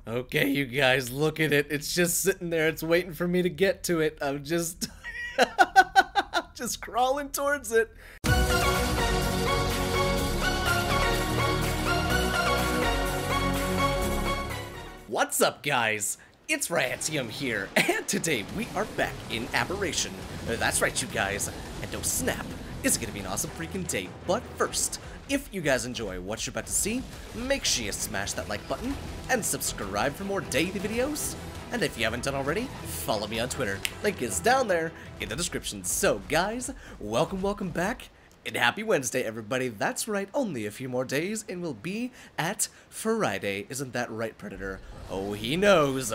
Okay, you guys, look at it. It's just sitting there. It's waiting for me to get to it. I'm just... just crawling towards it. What's up, guys? It's Rantium here, and today we are back in Aberration. That's right, you guys. And oh snap, it's gonna be an awesome freaking day. But first, if you guys enjoy what you're about to see, make sure you smash that like button and subscribe for more daily videos. And if you haven't done already, follow me on Twitter. Link is down there in the description. So guys, welcome back. And happy Wednesday, everybody. That's right, only a few more days and we'll be at Friday. Isn't that right, Predator? Oh, he knows,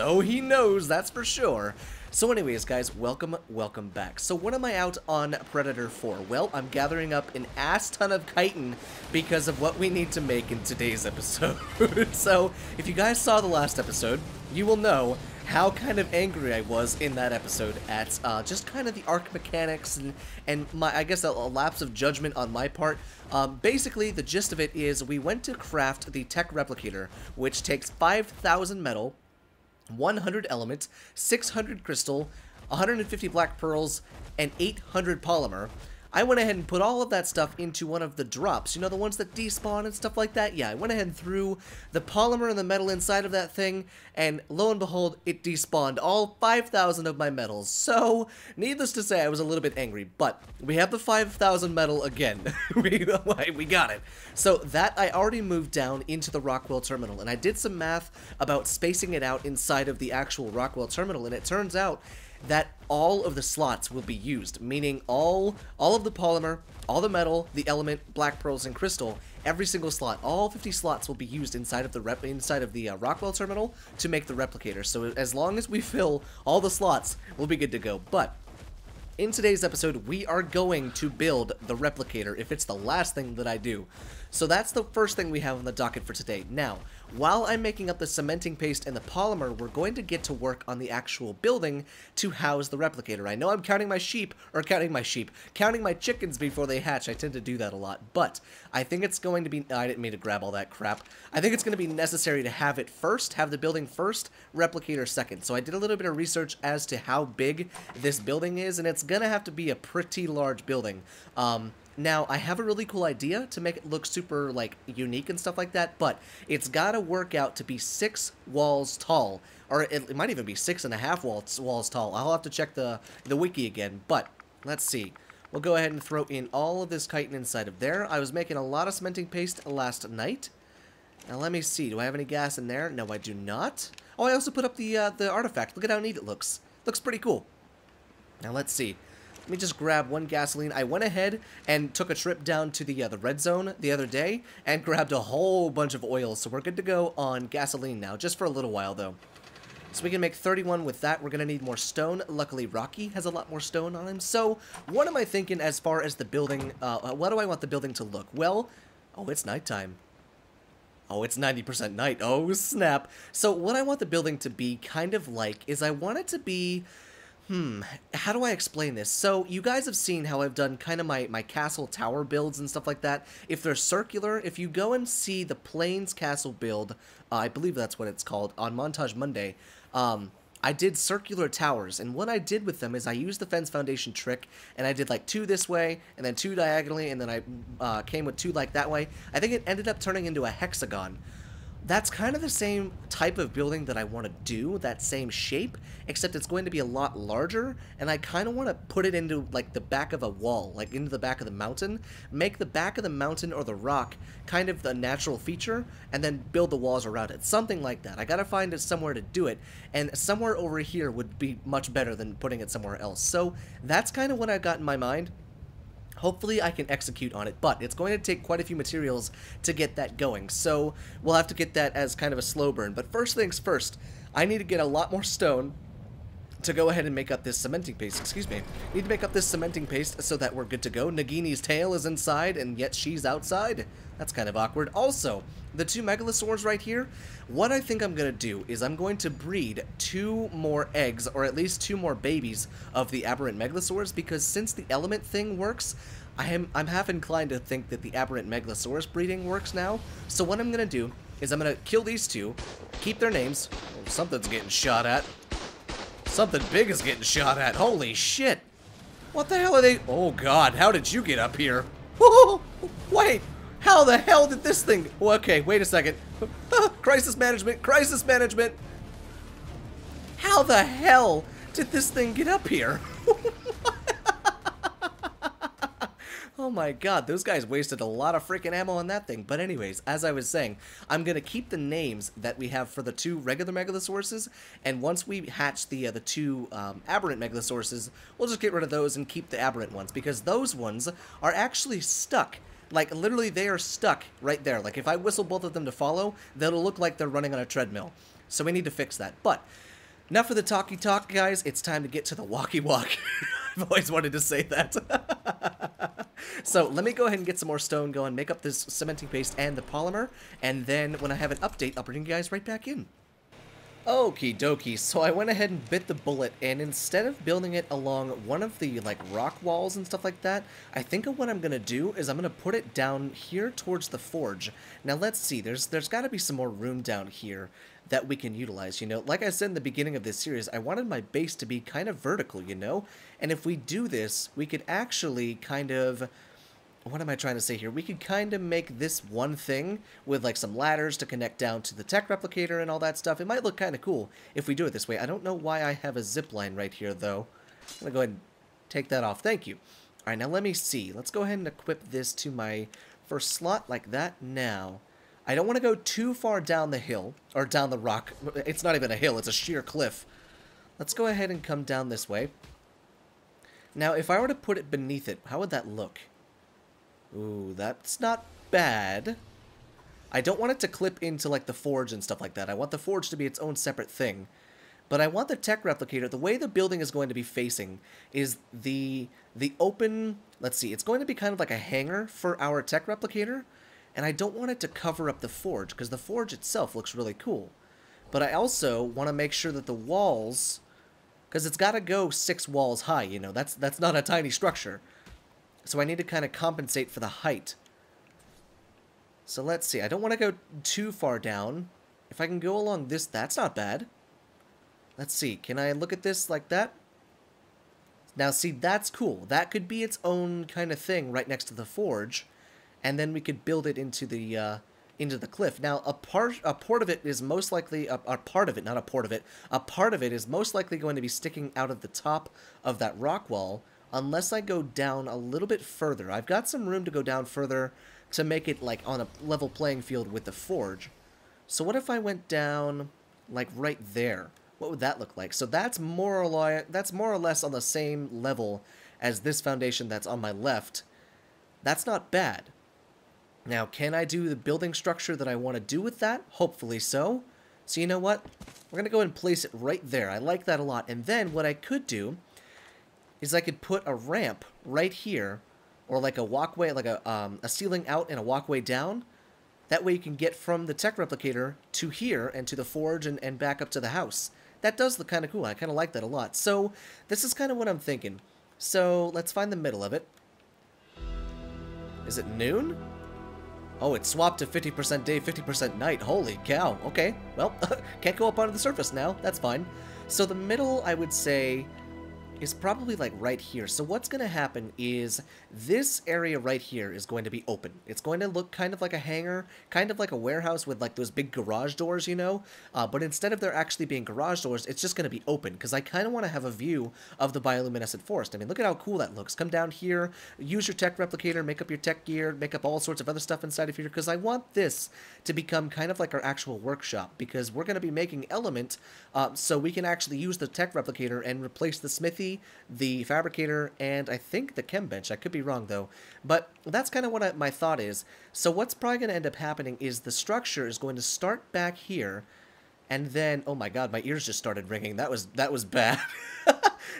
that's for sure. So anyways, guys, welcome back. So what am I out on Predator for? Well, I'm gathering up an ass ton of chitin because of what we need to make in today's episode. So if you guys saw the last episode, you will know how kind of angry I was in that episode at just kind of the arc mechanics and my, I guess, a lapse of judgment on my part. Basically, the gist of it is we went to craft the tech replicator, which takes 5,000 metal, 100 element, 600 crystal, 150 black pearls, and 800 polymer. I went ahead and put all of that stuff into one of the drops, you know, the ones that despawn and stuff like that. Yeah, I went ahead and threw the polymer and the metal inside of that thing, and lo and behold, it despawned all 5,000 of my metals. So, needless to say, I was a little bit angry, but we have the 5,000 metal again. we got it. So that I already moved down into the Rockwell terminal, and I did some math about spacing it out inside of the actual Rockwell terminal, and it turns out that all of the slots will be used, meaning all of the polymer, all the metal, the element, black pearls, and crystal, every single slot, all 50 slots will be used inside of the Rockwell terminal to make the replicator. So as long as we fill all the slots, we'll be good to go. But in today's episode, we are going to build the replicator if it's the last thing that I do. So that's the first thing we have on the docket for today. Now, while I'm making up the cementing paste and the polymer, we're going to get to work on the actual building to house the replicator. I know I'm counting my chickens before they hatch. I tend to do that a lot, but I think it's going to be, I didn't mean to grab all that crap. I think it's going to be necessary to have it first, have the building first, replicator second. So I did a little bit of research as to how big this building is, and it's going to have to be a pretty large building. Now, I have a really cool idea to make it look super, like, unique and stuff like that, but it's gotta work out to be 6 walls tall, or it might even be 6.5 walls tall. I'll have to check the wiki again, but let's see. We'll go ahead and throw in all of this chitin inside of there. I was making a lot of cementing paste last night. Now, let me see. Do I have any gas in there? No, I do not. Oh, I also put up the artifact. Look at how neat it looks. Looks pretty cool. Now, let's see. Let me just grab one gasoline. I went ahead and took a trip down to the red zone the other day and grabbed a whole bunch of oil. So we're good to go on gasoline now, just for a little while though. So we can make 31 with that. We're going to need more stone. Luckily, Rocky has a lot more stone on him. So what am I thinking as far as the building? What do I want the building to look? Well, oh, it's nighttime. Oh, it's 90% night. Oh, snap. So what I want the building to be kind of like is I want it to be... how do I explain this? So, you guys have seen how I've done kind of my castle tower builds and stuff like that. If they're circular, if you go and see the Plains Castle build, I believe that's what it's called, on Montage Monday, I did circular towers, and what I did with them is I used the fence foundation trick, and I did like 2 this way, and then 2 diagonally, and then I came with 2 like that way. I think it ended up turning into a hexagon. That's kind of the same type of building that I want to do, that same shape, except it's going to be a lot larger, and I kind of want to put it into, like, the back of a wall, like, into the back of the mountain, make the back of the mountain or the rock kind of the natural feature, and then build the walls around it, something like that. I gotta find somewhere to do it, and somewhere over here would be much better than putting it somewhere else. So, that's kind of what I got in my mind. Hopefully I can execute on it, but it's going to take quite a few materials to get that going, so we'll have to get that as kind of a slow burn. But first things first, I need to get a lot more stone to go ahead and make up this cementing paste. Excuse me. Need to make up this cementing paste so that we're good to go. Nagini's tail is inside, and yet she's outside. That's kind of awkward. Also, the 2 megalosaurs right here, what I think I'm going to do is I'm going to breed 2 more eggs, or at least 2 more babies of the aberrant megalosaurs, because since the element thing works, I'm half inclined to think that the aberrant megalosaurus breeding works now. So what I'm going to do is I'm going to kill these two, keep their names. Oh, something's getting shot at. Something big is getting shot at. Holy shit. What the hell are they? Oh god, how did you get up here? Wait, how the hell did this thing? Oh, okay, wait a second. Crisis management, crisis management. How the hell did this thing get up here? Oh my god, those guys wasted a lot of freaking ammo on that thing. But anyways, as I was saying, I'm going to keep the names that we have for the two regular Megalosauruses, and once we hatch the two aberrant Megalosauruses, we'll just get rid of those and keep the aberrant ones, because those ones are actually stuck. Like, literally, they are stuck right there. Like, if I whistle both of them to follow, that'll look like they're running on a treadmill. So we need to fix that. But enough of the talky talk, guys. It's time to get to the walkie walk. I've always wanted to say that. So let me go ahead and get some more stone going, make up this cementing paste and the polymer, and then when I have an update, I'll bring you guys right back in. Okie dokie, so I went ahead and bit the bullet, and instead of building it along one of the like rock walls and stuff like that, I think of what I'm gonna do is I'm gonna put it down here towards the forge. Now let's see, there's gotta be some more room down here that we can utilize, you know. Like I said in the beginning of this series, I wanted my base to be kind of vertical, you know, and if we do this, we could actually kind of, what am I trying to say here? We could kind of make this one thing with like some ladders to connect down to the tech replicator and all that stuff. It might look kind of cool if we do it this way. I don't know why I have a zip line right here though. I'm gonna go ahead and take that off. Thank you. Alright, now let me see. Let's go ahead and equip this to my first slot like that. Now, I don't want to go too far down the hill, or down the rock. It's not even a hill, it's a sheer cliff. Let's go ahead and come down this way. Now, if I were to put it beneath it, how would that look? Ooh, that's not bad. I don't want it to clip into like the forge and stuff like that. I want the forge to be its own separate thing. But I want the tech replicator, the way the building is going to be facing is the open, let's see, it's going to be kind of like a hangar for our tech replicator. And I don't want it to cover up the forge, because the forge itself looks really cool. But I also want to make sure that the walls, because it's got to go 6 walls high, you know, that's not a tiny structure. So I need to kind of compensate for the height. So let's see, I don't want to go too far down. If I can go along this, that's not bad. Let's see, can I look at this like that? Now see, that's cool. That could be its own kind of thing right next to the forge. And then we could build it into the cliff. Now, a part of it is most likely a part of it is most likely going to be sticking out of the top of that rock wall, unless I go down a little bit further. I've got some room to go down further to make it like on a level playing field with the forge. So what if I went down like right there? What would that look like? So that's more or less on the same level as this foundation that's on my left. That's not bad. Now, can I do the building structure that I want to do with that? Hopefully so. So you know what? We're going to go ahead and place it right there. I like that a lot. And then what I could do is I could put a ramp right here, or like a walkway, like a ceiling out and a walkway down. That way you can get from the tech replicator to here and to the forge and back up to the house. That does look kind of cool. I kind of like that a lot. So this is kind of what I'm thinking. So let's find the middle of it. Is it noon? Oh, it swapped to 50% day, 50% night. Holy cow. Okay, well, can't go up onto the surface now. That's fine. So the middle, I would say, is probably like right here. So what's going to happen is this area right here is going to be open. It's going to look kind of like a hangar, kind of like a warehouse with like those big garage doors, you know, but instead of there actually being garage doors, it's just going to be open, because I kind of want to have a view of the bioluminescent forest. I mean, look at how cool that looks. Come down here, use your tech replicator, make up your tech gear, make up all sorts of other stuff inside of here, because I want this to become kind of like our actual workshop, because we're going to be making element, so we can actually use the tech replicator and replace the smithy, the fabricator, and I think the chem bench. I could be wrong though, but that's kind of what my thought is. So what's probably going to end up happening is the structure is going to start back here, and then, oh my god, my ears just started ringing. That was bad.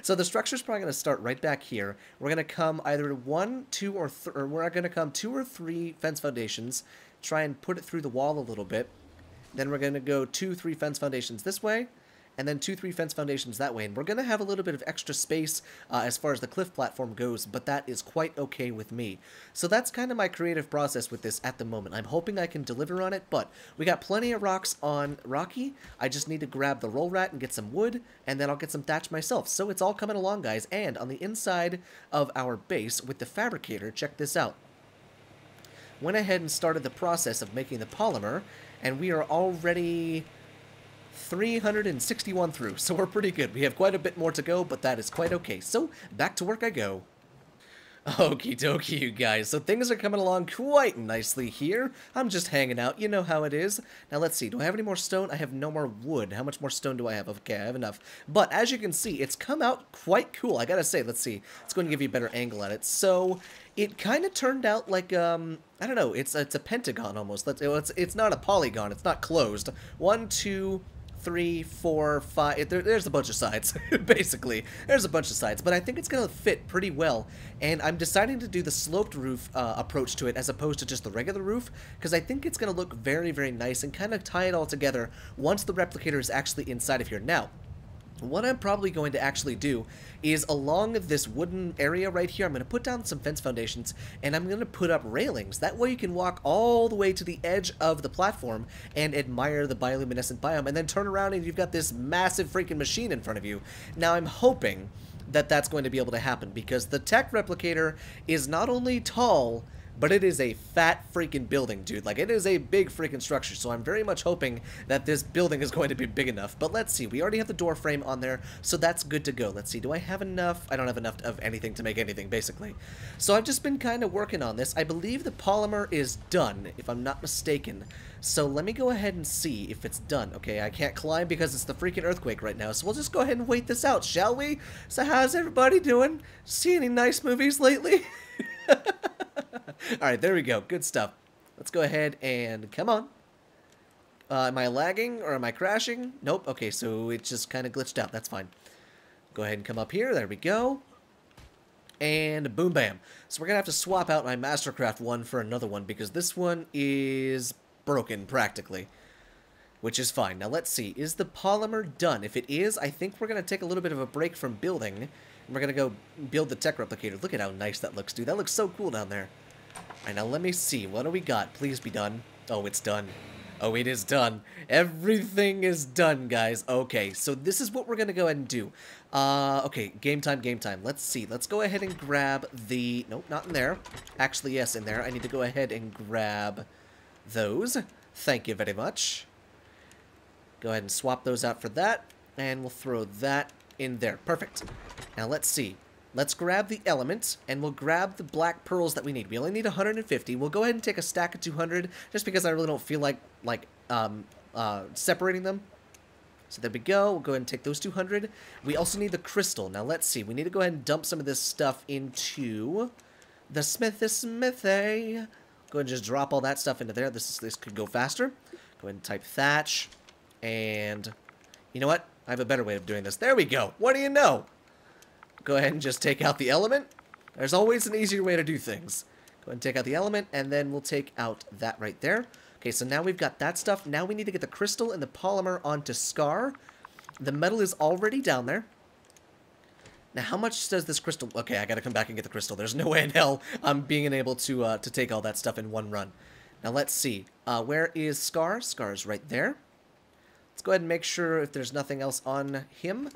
So the structure is probably going to start right back here. We're going to come either 1, 2, or we're going to come 2 or 3 fence foundations, try and put it through the wall a little bit. Then we're going to go 2, 3 fence foundations this way. and then 2, 3 fence foundations that way. And we're going to have a little bit of extra space as far as the cliff platform goes, but that is quite okay with me. So that's kind of my creative process with this at the moment. I'm hoping I can deliver on it, but we got plenty of rocks on Rocky. I just need to grab the roll rat and get some wood, and then I'll get some thatch myself. So it's all coming along, guys. And on the inside of our base with the fabricator, check this out. Went ahead and started the process of making the polymer, and we are already 361 through, so we're pretty good. We have quite a bit more to go, but that is quite okay. So, back to work I go. Okie dokie, you guys. So things are coming along quite nicely here. I'm just hanging out. You know how it is. Now, let's see. Do I have any more stone? I have no more wood. How much more stone do I have? Okay, I have enough. But as you can see, it's come out quite cool. I gotta say, let's see. It's going to give you a better angle at it. So, it kind of turned out like, I don't know. It's a pentagon almost. It's not a polygon. It's not closed. 1, 2... 3, 4, 5, there's a bunch of sides, basically. There's a bunch of sides, but I think it's going to fit pretty well, and I'm deciding to do the sloped roof approach to it as opposed to just the regular roof, because I think it's going to look very, very nice and kind of tie it all together once the replicator is actually inside of here. Now, what I'm probably going to actually do is along this wooden area right here, I'm going to put down some fence foundations, and I'm going to put up railings. That way you can walk all the way to the edge of the platform and admire the bioluminescent biome, and then turn around and you've got this massive freaking machine in front of you. Now I'm hoping that that's going to be able to happen, because the tech replicator is not only tall, but it is a fat freaking building, dude. Like, it is a big freaking structure, so I'm very much hoping that this building is going to be big enough. But let's see. We already have the door frame on there, so that's good to go. Let's see. Do I have enough? I don't have enough of anything to make anything, basically. So I've just been kind of working on this. I believe the polymer is done, if I'm not mistaken. So let me go ahead and see if it's done. Okay, I can't climb because it's the freaking earthquake right now, so we'll just go ahead and wait this out, shall we? So how's everybody doing? See any nice movies lately? Alright, there we go. Good stuff. Let's go ahead and come on. Am I lagging or am I crashing? Nope. Okay, so it just kind of glitched out. That's fine. Go ahead and come up here. There we go. And boom, bam. So we're going to have to swap out my Mastercraft one for another one because this one is broken practically, which is fine. Now let's see. Is the polymer done? If it is, I think we're going to take a little bit of a break from building. And we're going to go build the tech replicator. Look at how nice that looks, dude. That looks so cool down there. Alright, now let me see. What do we got? Please be done. Oh, it's done. Oh, it is done. Everything is done, guys. Okay, so this is what we're going to go ahead and do. Okay, game time, game time. Let's see. Let's go ahead and grab the... Nope, not in there. Actually, yes, in there. I need to go ahead and grab those. Thank you very much. Go ahead and swap those out for that. And we'll throw that in there. Perfect. Now, let's see. Let's grab the element, and we'll grab the black pearls that we need. We only need 150. We'll go ahead and take a stack of 200, just because I really don't feel like separating them. So there we go. We'll go ahead and take those 200. We also need the crystal. Now, let's see. We need to go ahead and dump some of this stuff into the smithy. Go ahead and just drop all that stuff into there. This could go faster. Go ahead and type thatch. And you know what? I have a better way of doing this. There we go. What do you know? Go ahead and just take out the element. There's always an easier way to do things. Go ahead and take out the element, and then we'll take out that right there. Okay, so now we've got that stuff. Now we need to get the crystal and the polymer onto Scar. The metal is already down there. Now, how much does this crystal... Okay, I gotta come back and get the crystal. There's no way in hell I'm being able to take all that stuff in one run. Now, let's see. Where is Scar? Scar's right there. Let's go ahead and make sure if there's nothing else on him.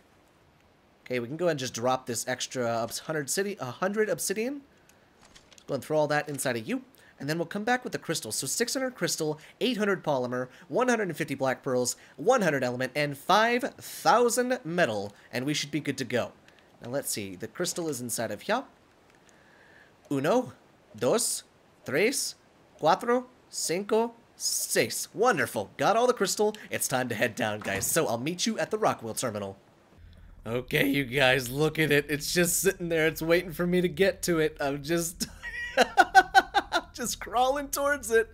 Okay, we can go ahead and just drop this extra 100 obsidian. Go and throw all that inside of you. And then we'll come back with the crystal. So 600 crystal, 800 polymer, 150 black pearls, 100 element, and 5,000 metal. And we should be good to go. Now let's see. The crystal is inside of here. 1, 2, 3, 4, 5, 6. Wonderful. Got all the crystal. It's time to head down, guys. So I'll meet you at the Rockwell terminal. Okay, you guys, look at it. It's just sitting there. It's waiting for me to get to it. I'm just... just crawling towards it.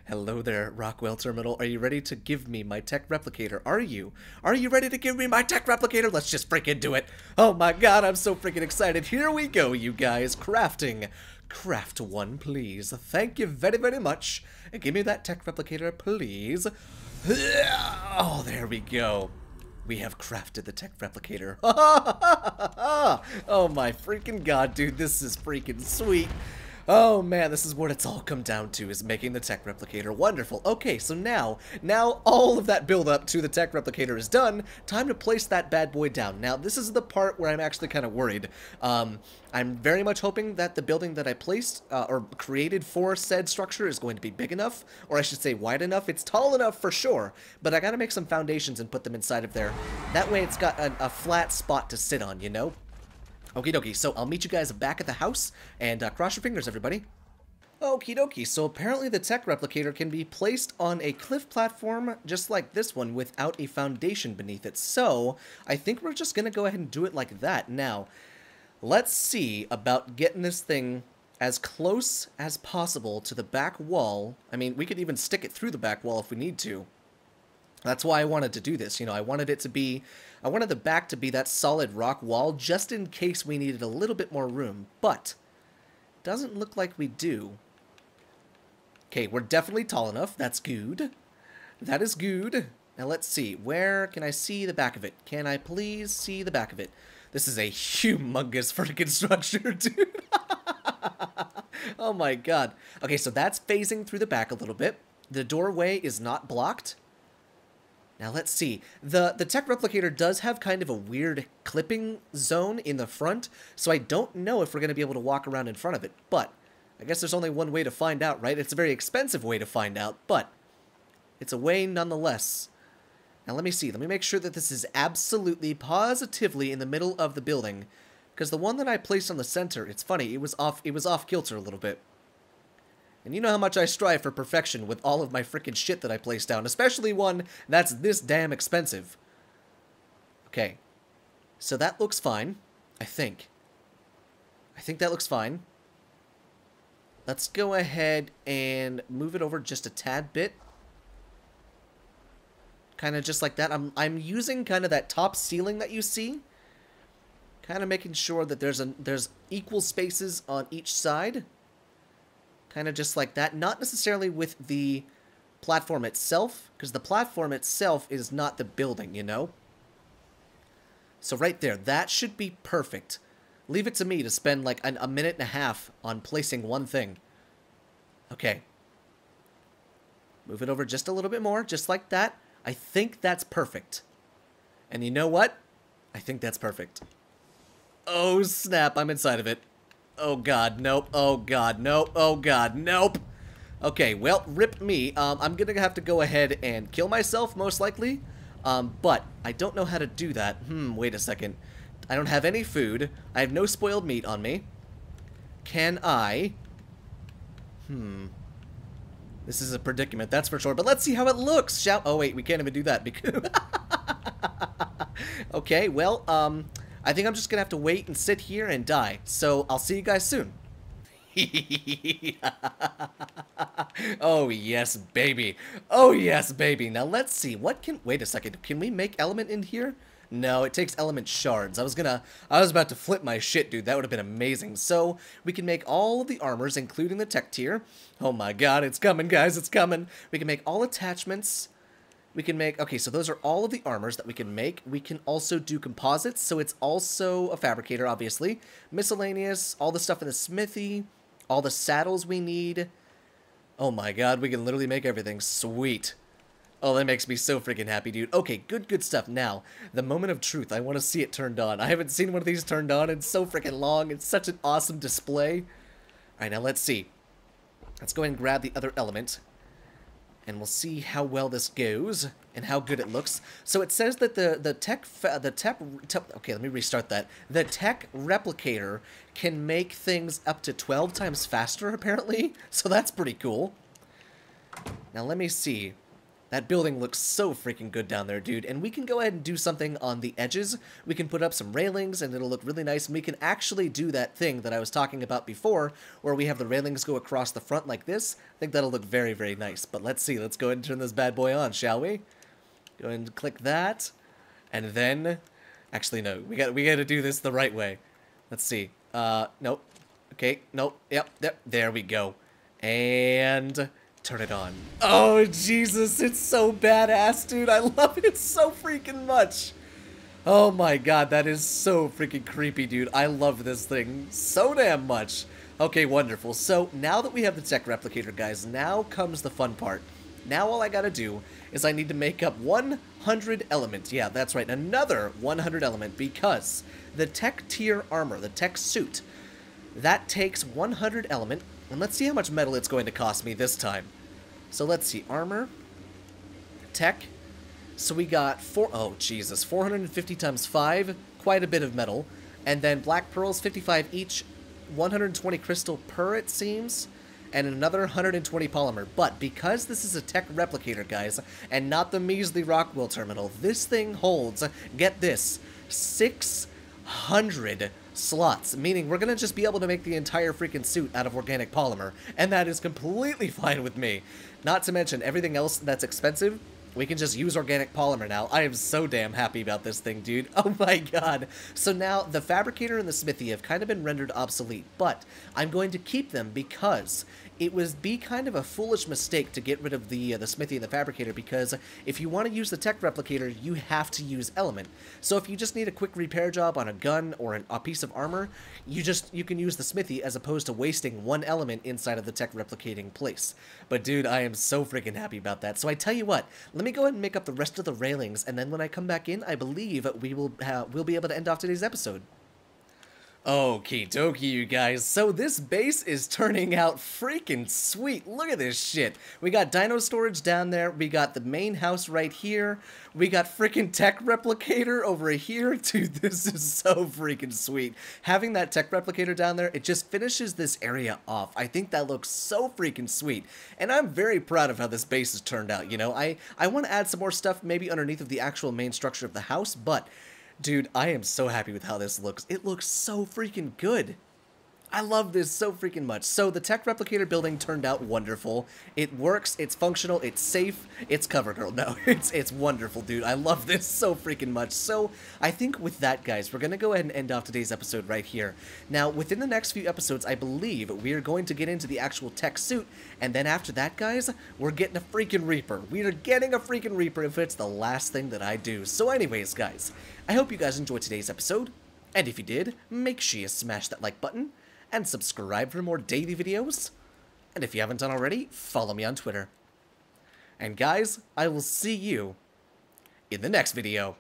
Hello there, Rockwell Terminal. Are you ready to give me my tech replicator? Are you? Are you ready to give me my tech replicator? Let's just freaking do it. Oh my god, I'm so freaking excited. Here we go, you guys. Crafting. Craft one, please. Thank you very, very much. And give me that tech replicator, please. Oh, there we go. We have crafted the tech replicator. Oh my freaking god, dude, this is freaking sweet. Oh man, this is what it's all come down to, is making the tech replicator. Wonderful. Okay, so now all of that build up to the tech replicator is done. Time to place that bad boy down. Now, this is the part where I'm actually kind of worried. I'm very much hoping that the building that I placed, or created for said structure is going to be big enough, or I should say wide enough. It's tall enough for sure, but I gotta make some foundations and put them inside of there. That way it's got a flat spot to sit on, you know? Okie dokie, so I'll meet you guys back at the house, and cross your fingers, everybody. Okie dokie, so apparently the tech replicator can be placed on a cliff platform just like this one without a foundation beneath it. So, I think we're just gonna go ahead and do it like that. Now, let's see about getting this thing as close as possible to the back wall. I mean, we could even stick it through the back wall if we need to. That's why I wanted to do this, you know, I wanted the back to be that solid rock wall just in case we needed a little bit more room, but doesn't look like we do. Okay, we're definitely tall enough, that's good. That is good. Now let's see, where can I see the back of it? Can I please see the back of it? This is a humongous freaking structure, dude. Oh my god. Okay, so that's phasing through the back a little bit. The doorway is not blocked. Now let's see, the tech replicator does have kind of a weird clipping zone in the front, so I don't know if we're going to be able to walk around in front of it, but I guess there's only one way to find out, right? It's a very expensive way to find out, but it's a way nonetheless. Now let me see, let me make sure that this is absolutely, positively in the middle of the building, because the one that I placed on the center, it's funny, it was off kilter a little bit. And you know how much I strive for perfection with all of my frickin' shit that I place down, especially one that's this damn expensive. Okay. So that looks fine, I think. I think that looks fine. Let's go ahead and move it over just a tad bit. Kind of just like that. I'm using kind of that top ceiling that you see. Kind of making sure that there's equal spaces on each side. Kind of just like that. Not necessarily with the platform itself, because the platform itself is not the building, you know? So right there, that should be perfect. Leave it to me to spend like a minute and a half on placing one thing. Okay. Move it over just a little bit more, just like that. I think that's perfect. And you know what? I think that's perfect. Oh snap, I'm inside of it. Oh god, nope. Oh god, nope. Oh god, nope. Okay, well, rip me. I'm gonna have to go ahead and kill myself, most likely. But I don't know how to do that. Wait a second. I don't have any food. I have no spoiled meat on me. Can I? This is a predicament, that's for sure. But let's see how it looks, oh wait, we can't even do that because... Okay, well, I think I'm just gonna have to wait and sit here and die. So, I'll see you guys soon. Oh, yes, baby. Oh, yes, baby. Now, let's see. Wait a second. Can we make element in here? No, it takes element shards. I was about to flip my shit, dude. That would have been amazing. So, we can make all of the armors, including the tech tier. Oh my god, it's coming, guys. It's coming. We can make all attachments. We can make, okay, so those are all of the armors that we can make. We can also do composites, so it's also a fabricator, obviously. Miscellaneous, all the stuff in the smithy, all the saddles we need. Oh my god, we can literally make everything. Sweet. Oh, that makes me so freaking happy, dude. Okay, good stuff. Now, the moment of truth. I want to see it turned on. I haven't seen one of these turned on in so freaking long. It's such an awesome display. Alright, now let's see. Let's go ahead and grab the other element. And we'll see how well this goes and how good it looks. So it says that okay, let me restart that. The tech replicator can make things up to 12 times faster, apparently. So that's pretty cool. Now let me see. That building looks so freaking good down there, dude. And we can go ahead and do something on the edges. We can put up some railings, and it'll look really nice. And we can actually do that thing that I was talking about before, where we have the railings go across the front like this. I think that'll look very, very nice. But let's see. Let's go ahead and turn this bad boy on, shall we? Go ahead and click that. And then... Actually, no. We got to do this the right way. Let's see. Nope. Okay, nope. Yep, there we go. And... Turn it on. Oh, Jesus, it's so badass, dude. I love it so freaking much. Oh my god, that is so freaking creepy, dude. I love this thing so damn much. Okay, wonderful. So, now that we have the tech replicator, guys, now comes the fun part. Now all I gotta do is I need to make up 100 elements. Yeah, that's right, another 100 element, because the tech tier armor, the tech suit, that takes 100 element, and let's see how much metal it's going to cost me this time. So let's see, armor, tech, so we got 450 times 5, quite a bit of metal, and then black pearls, 55 each, 120 crystal per, it seems, and another 120 polymer. But because this is a tech replicator, guys, and not the measly Rockwell terminal, this thing holds, get this, 600 slots, meaning we're gonna just be able to make the entire freaking suit out of organic polymer, and that is completely fine with me. Not to mention everything else that's expensive, we can just use organic polymer now. I am so damn happy about this thing, dude. Oh my god. So now, the fabricator and the smithy have kind of been rendered obsolete, but I'm going to keep them because it would be kind of a foolish mistake to get rid of the smithy and the fabricator, because if you want to use the tech replicator, you have to use element. So if you just need a quick repair job on a gun or a piece of armor, you can use the smithy as opposed to wasting one element inside of the tech replicating place. But dude, I am so freaking happy about that. So I tell you what, let me go ahead and make up the rest of the railings, and then when I come back in, I believe we'll be able to end off today's episode. Okie dokie, you guys. So this base is turning out freaking sweet. Look at this shit. We got DINO storage down there. We got the main house right here. We got freaking tech replicator over here. Dude, this is so freaking sweet. Having that tech replicator down there, it just finishes this area off. I think that looks so freaking sweet. And I'm very proud of how this base has turned out, you know. I want to add some more stuff maybe underneath of the actual main structure of the house, but dude, I am so happy with how this looks. It looks so freaking good. I love this so freaking much. So the tech replicator building turned out wonderful. It works, it's functional, it's safe, it's CoverGirl. No, it's wonderful, dude. I love this so freaking much. So I think with that, guys, we're going to go ahead and end off today's episode right here. Now, within the next few episodes, I believe we are going to get into the actual tech suit, and then after that, guys, we're getting a freaking Reaper. We are getting a freaking Reaper if it's the last thing that I do. So anyways, guys, I hope you guys enjoyed today's episode, and if you did, make sure you smash that like button, and subscribe for more daily videos. And if you haven't done already, follow me on Twitter. And guys, I will see you in the next video.